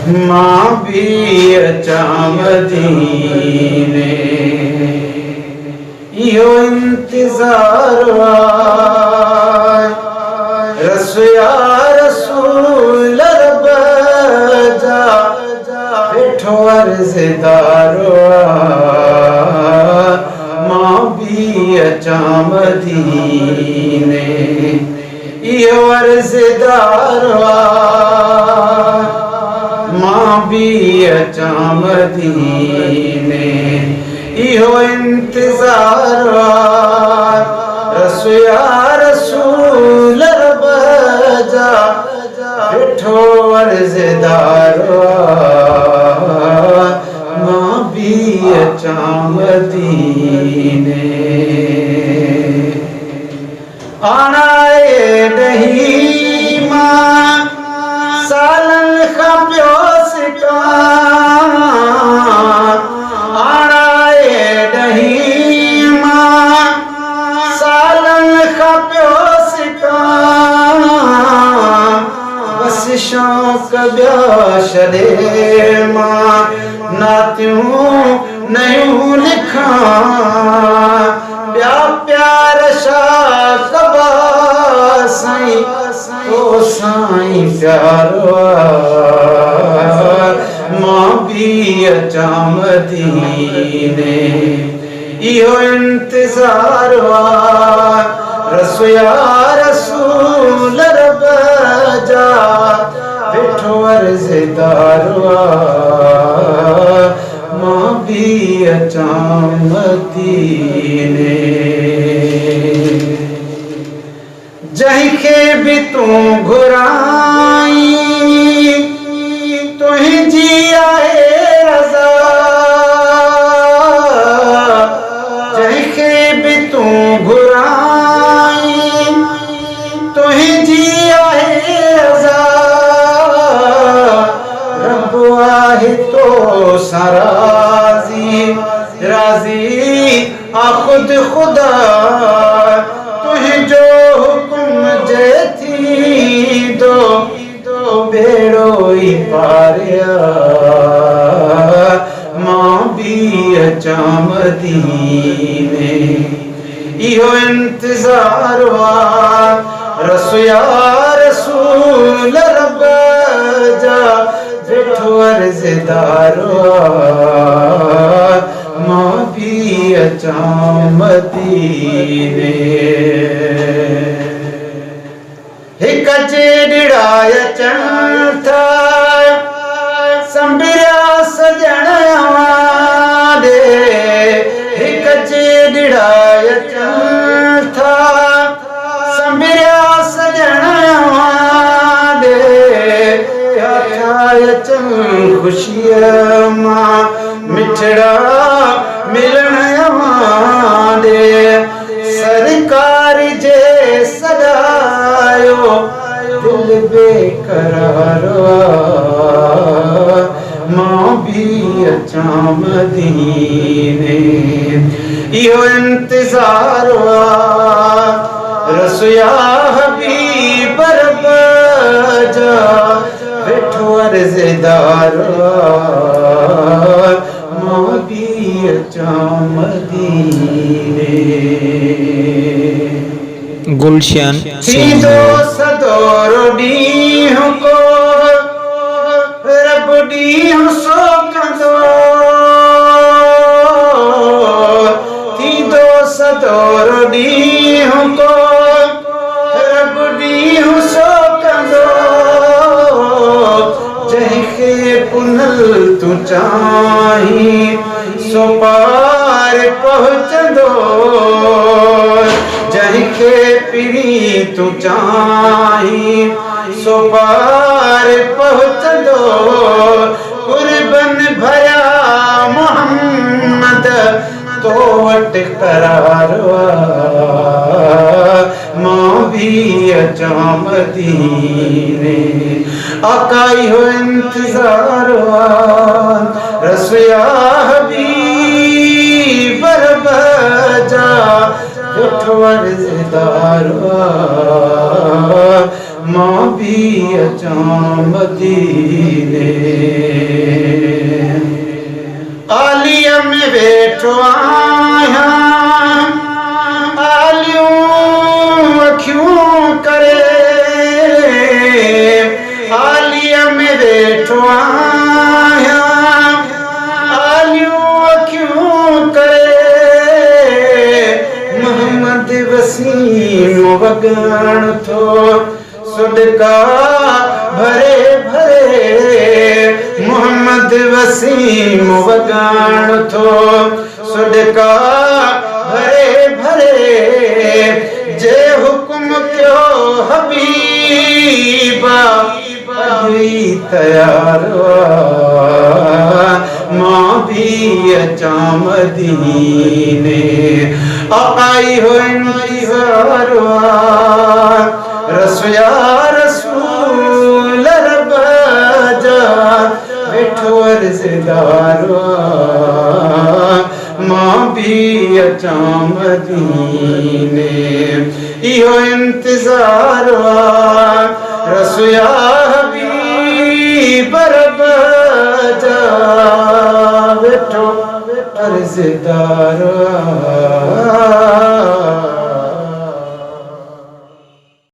मां भी अचा मदीने यो इंतजार रसोया रसूल रब जा बैठो अर्ज़दार मां भी अचा मदीने यो अर्ज़दार मां भी अचा मदीने इहो इंतजार रसोया रसूल रब जा बैठो अर्ज़दार मां भी अचा मदीने आना ॾही मां सालन खां पियो शौक ॿिया छॾे मां नातियूं नयूं लिखां ॿिया प्यार छा कबा साईं ओ साईं प्यारो मां भी अचा मदीने इहो इंतज़ार रसोया रसूल रब जा बैठो अर्ज़दार मां भी अचा मदीने जंहिंखे भी तूं घुराई तुंहिंजी आहे रज़ा जंहिंखे भी तूं घुराई तुंहिंजी आहे रज़ा रब आहे तो राज़ी राज़ी आ खुद खुदा तुंहिंजो हुकुम जे थींदो बेड़ो ई पारिया मां भी अचा मदीने इहो इंतज़ार रसोया रसूल रब जा बैठो अर्ज़दार मां भी अचा मदीने हिक चिड़ाय अचनि था संभिरिया सजण ॾे हिक चिड़ाय अचनि था संभिरिया सजण ॾे अचनि ख़ुशीअ मां मिठड़ा मिलण ॾे सरकार जे सदायो दिल बेकरार मां भी अचा मदीने इहो इंतज़ार रसोया हबीब रब जा बैठो अर्ज़दार मां भी अचा मदीने गुलशन थींदो सदोरो ॾींहुं को रब ॾींहुं सोकंदो थींदो सदोरो ॾींहुं को रब ॾींहुं सोकंदो जंहिंखे पुनल तूं चाहीं सो पार पहुचंदो जंहिंखे पिरी तूं चाहीं सो पार पहुचंदो कुर्बन भरिया मोहम्मद तो वटि करार मां भी अचा मदीने आका इहो इंतज़ार रसोया हबीब रब जा बैठो अर्ज़दार मां भी अचां मदीने आलिया में वेठो आहियां आलियूं अखियूं करे आलिया में वेठो आहियां आलियूं अखियूं करे मोहम्मद वसीम वॻण थो सदका भरे भरे मोहम्मद वसीम वॻण थो सदका भरे भरे जे हुकुम कयो हबीबा अॼु तयार मां भी अचां मदीने आई हो इंतज़ार रसोया रसूल रब जा वेठो अर्ज़दार मां भी अचां मदीने इहो इंतज़ार रसोया हबीब रब जा वेठो अर्ज़दार